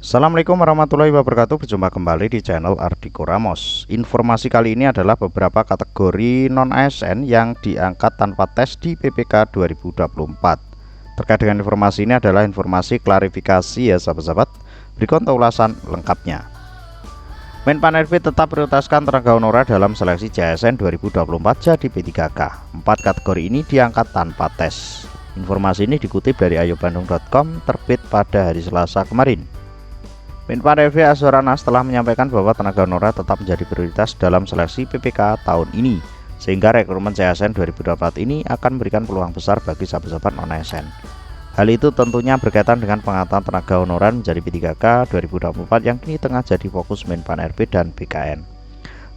Assalamualaikum warahmatullahi wabarakatuh. Berjumpa kembali di channel Ardhiko Ramos. Informasi kali ini adalah beberapa kategori non-ASN yang diangkat tanpa tes di PPK 2024. Terkait dengan informasi ini adalah informasi klarifikasi ya sahabat-sahabat. Berikut ulasan lengkapnya. Menpan RB tetap prioritaskan tenaga honorer dalam seleksi CASN 2024 jadi P3K. 4 kategori ini diangkat tanpa tes. Informasi ini dikutip dari ayobandung.com, terbit pada hari Selasa kemarin. Menpan RB Azwarana telah menyampaikan bahwa tenaga honorer tetap menjadi prioritas dalam seleksi PPK tahun ini, sehingga rekrutmen CASN 2024 ini akan memberikan peluang besar bagi sahabat-sahabat non-ASN. Hal itu tentunya berkaitan dengan pengangkatan tenaga honorer menjadi P3K 2024 yang kini tengah jadi fokus Menpan RB dan BKN.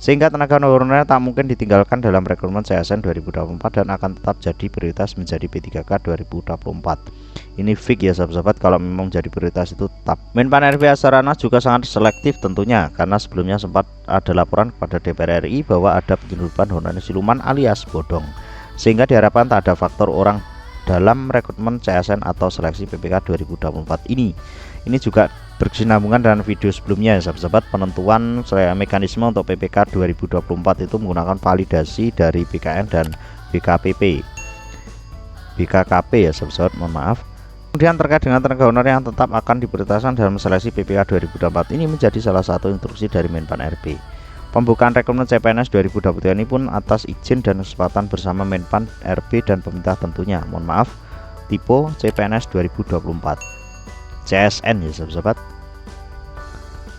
Sehingga tenaga honorer tak mungkin ditinggalkan dalam rekrutmen CASN 2024 dan akan tetap jadi prioritas menjadi P3K 2024. Ini fix ya sahabat-sahabat, kalau memang jadi prioritas itu tetap. Menpan RB Azwarana juga sangat selektif tentunya, karena sebelumnya sempat ada laporan kepada DPR RI bahwa ada penyelundupan honorer siluman alias bodong, sehingga diharapkan tak ada faktor orang dalam rekrutmen CASN atau seleksi PPK 2024 ini. Ini juga berkesinambungan dengan video sebelumnya ya sahabat-sahabat. Penentuan mekanisme untuk PPK 2024 itu menggunakan validasi dari BKN dan BKKP ya sahabat-sahabat, mohon maaf. Kemudian terkait dengan tenaga honorer yang tetap akan diprioritaskan dalam seleksi PPK 2024 ini menjadi salah satu instruksi dari Menpan RB. Pembukaan rekrutmen CPNS 2023 ini pun atas izin dan kesepakatan bersama Menpan RB dan pemerintah tentunya. Mohon maaf, tipe CPNS 2024 CSN ya sahabat-sahabat.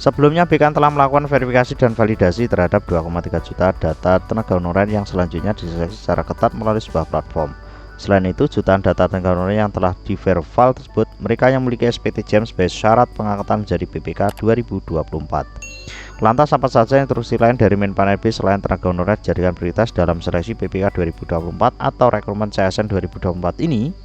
Sebelumnya BKN telah melakukan verifikasi dan validasi terhadap 2,3 juta data tenaga honorer yang selanjutnya diseleksi secara ketat melalui sebuah platform. Selain itu, jutaan data tenaga honorer yang telah diverval tersebut mereka yang memiliki SPTJM sebagai syarat pengangkatan menjadi PPK 2024. Lantas apa saja instruksi lain dari Menpan RB selain tenaga honorer dijadikan prioritas dalam seleksi PPK 2024 atau rekrutmen CASN 2024 ini?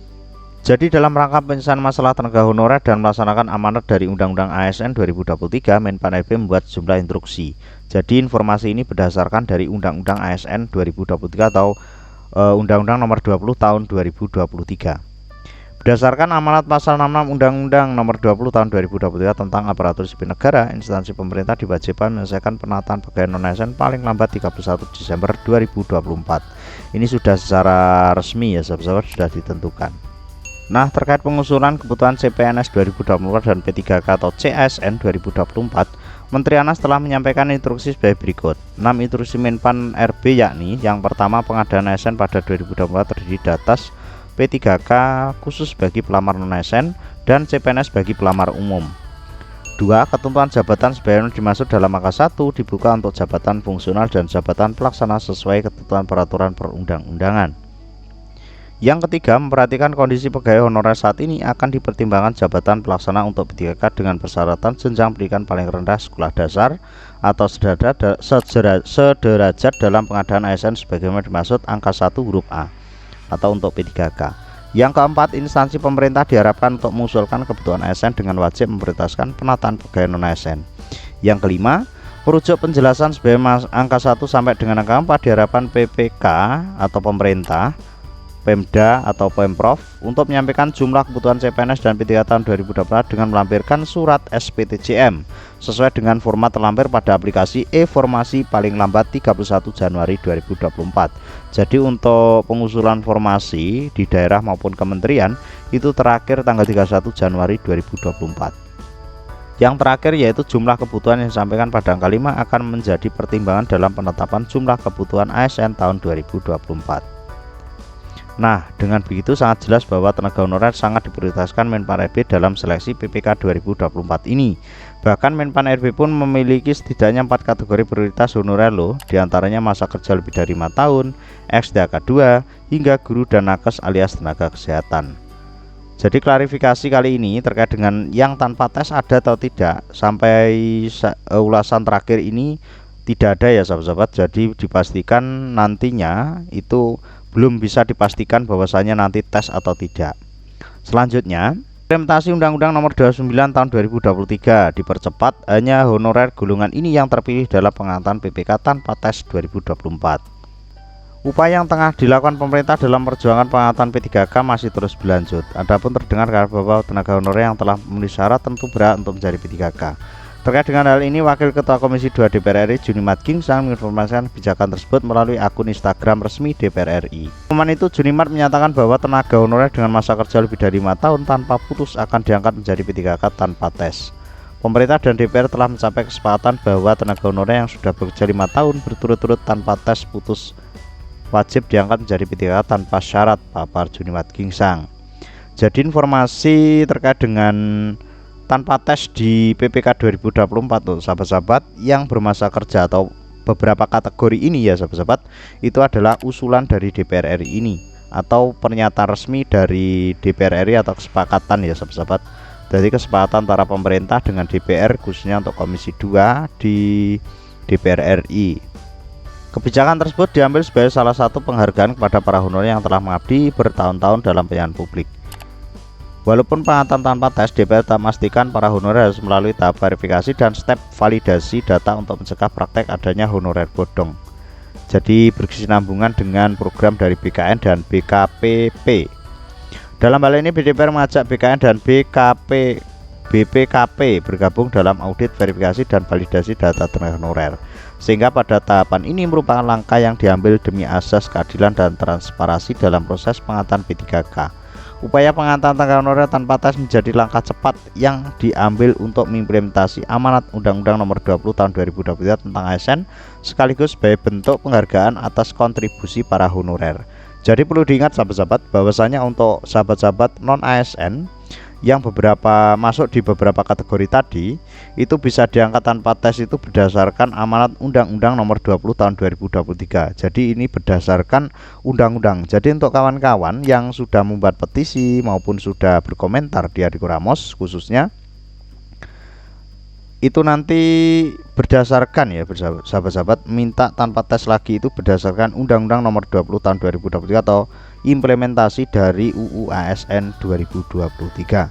Jadi dalam rangka penyelesaian masalah tenaga honorer dan melaksanakan amanat dari Undang-Undang ASN 2023, Menpan RB membuat sejumlah instruksi. Jadi informasi ini berdasarkan dari Undang-Undang ASN 2023 atau Undang-Undang Nomor 20 Tahun 2023. Berdasarkan amanat pasal 66 Undang-Undang Nomor 20 Tahun 2023 tentang aparatur sipil negara, instansi pemerintah diwajibkan menyelesaikan penataan pegawai non-ASN paling lambat 31 Desember 2024. Ini sudah secara resmi ya sahabat-sahabat, sudah ditentukan. Nah, terkait pengusulan kebutuhan CPNS 2024 dan P3K atau CASN 2024, Menteri Anas telah menyampaikan instruksi sebagai berikut. 6 instruksi Menpan RB yakni: yang pertama, pengadaan ASN pada 2024 terdiri atas P3K khusus bagi pelamar non-ASN dan CPNS bagi pelamar umum. 2. Ketentuan jabatan sebagaimana dimaksud dalam angka 1 dibuka untuk jabatan fungsional dan jabatan pelaksana sesuai ketentuan peraturan perundang-undangan. Yang ketiga, memperhatikan kondisi pegawai honorer saat ini akan dipertimbangkan jabatan pelaksana untuk P3K dengan persyaratan jenjang pendidikan paling rendah sekolah dasar atau sederajat dalam pengadaan ASN sebagaimana dimaksud angka 1 huruf A atau untuk P3K. Yang keempat, instansi pemerintah diharapkan untuk mengusulkan kebutuhan ASN dengan wajib memprioritaskan penataan pegawai non-ASN. Yang kelima, merujuk penjelasan sebagai angka 1 sampai dengan angka 4 diharapkan PPK atau pemerintah, Pemda atau Pemprov untuk menyampaikan jumlah kebutuhan CPNS dan P3K tahun 2024 dengan melampirkan surat SPTJM sesuai dengan format terlampir pada aplikasi e-formasi paling lambat 31 Januari 2024. Jadi untuk pengusulan formasi di daerah maupun kementerian itu terakhir tanggal 31 Januari 2024. Yang terakhir yaitu jumlah kebutuhan yang disampaikan pada angka 5 akan menjadi pertimbangan dalam penetapan jumlah kebutuhan ASN tahun 2024. Nah, dengan begitu sangat jelas bahwa tenaga honorer sangat diprioritaskan Menpan RB dalam seleksi PPK 2024 ini. Bahkan Menpan RB pun memiliki setidaknya 4 kategori prioritas honorer loh, diantaranya masa kerja lebih dari 5 tahun, XDK 2, hingga guru dan nakes alias tenaga kesehatan. Jadi klarifikasi kali ini terkait dengan yang tanpa tes ada atau tidak, sampai ulasan terakhir ini tidak ada ya sahabat-sahabat. Jadi dipastikan nantinya itu belum bisa dipastikan bahwasanya nanti tes atau tidak. Selanjutnya, implementasi Undang-Undang Nomor 29 Tahun 2023 dipercepat, hanya honorer golongan ini yang terpilih dalam pengangkatan PPK tanpa tes 2024. Upaya yang tengah dilakukan pemerintah dalam perjuangan pengangkatan P3K masih terus berlanjut. Adapun terdengar kabar bahwa tenaga honorer yang telah memenuhi syarat tentu berhak untuk menjadi P3K. Terkait dengan hal ini, Wakil Ketua Komisi 2 DPR RI Junimat Gingsang menginformasikan kebijakan tersebut melalui akun Instagram resmi DPR RI. Pengumuman itu, Junimat menyatakan bahwa tenaga honorer dengan masa kerja lebih dari 5 tahun tanpa putus akan diangkat menjadi P3K tanpa tes. Pemerintah dan DPR telah mencapai kesepakatan bahwa tenaga honorer yang sudah bekerja 5 tahun berturut-turut tanpa tes putus wajib diangkat menjadi P3K tanpa syarat, papar Junimat Gingsang. Jadi informasi terkait dengan tanpa tes di PPK 2024 tuh sahabat-sahabat yang bermasa kerja atau beberapa kategori ini ya sahabat-sahabat, itu adalah usulan dari DPR RI ini atau pernyataan resmi dari DPR RI atau kesepakatan ya sahabat-sahabat. Dari kesepakatan antara pemerintah dengan DPR khususnya untuk Komisi 2 di DPR RI. Kebijakan tersebut diambil sebagai salah satu penghargaan kepada para honorer yang telah mengabdi bertahun-tahun dalam pelayanan publik. Walaupun pengangkatan tanpa tes, DPR tetap memastikan para honorer harus melalui tahap verifikasi dan step validasi data untuk mencegah praktek adanya honorer bodong. Jadi berkesinambungan dengan program dari BKN dan BKPP. Dalam hal ini DPR mengajak BKN dan BPKP bergabung dalam audit verifikasi dan validasi data tenaga honorer. Sehingga pada tahapan ini merupakan langkah yang diambil demi asas keadilan dan transparansi dalam proses pengangkatan P3K. Upaya pengangkatan tenaga honorer tanpa tes menjadi langkah cepat yang diambil untuk mengimplementasi amanat Undang-Undang Nomor 20 Tahun 2023 tentang ASN, sekaligus sebagai bentuk penghargaan atas kontribusi para honorer. Jadi perlu diingat sahabat-sahabat bahwasanya untuk sahabat-sahabat non ASN yang beberapa masuk di beberapa kategori tadi itu bisa diangkat tanpa tes itu berdasarkan amanat Undang-Undang Nomor 20 Tahun 2023. Jadi ini berdasarkan undang-undang. Jadi untuk kawan-kawan yang sudah membuat petisi maupun sudah berkomentar di Adiko Ramos khususnya, itu nanti berdasarkan ya sahabat-sahabat, minta tanpa tes lagi itu berdasarkan Undang-Undang Nomor 20 Tahun 2023 atau implementasi dari UU ASN 2023.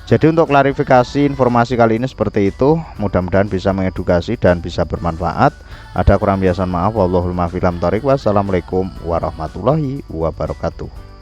Jadi untuk klarifikasi informasi kali ini seperti itu, mudah-mudahan bisa mengedukasi dan bisa bermanfaat. Ada kurang biasa maaf, wallahul muwaffiq. Wassalamualaikum warahmatullahi wabarakatuh.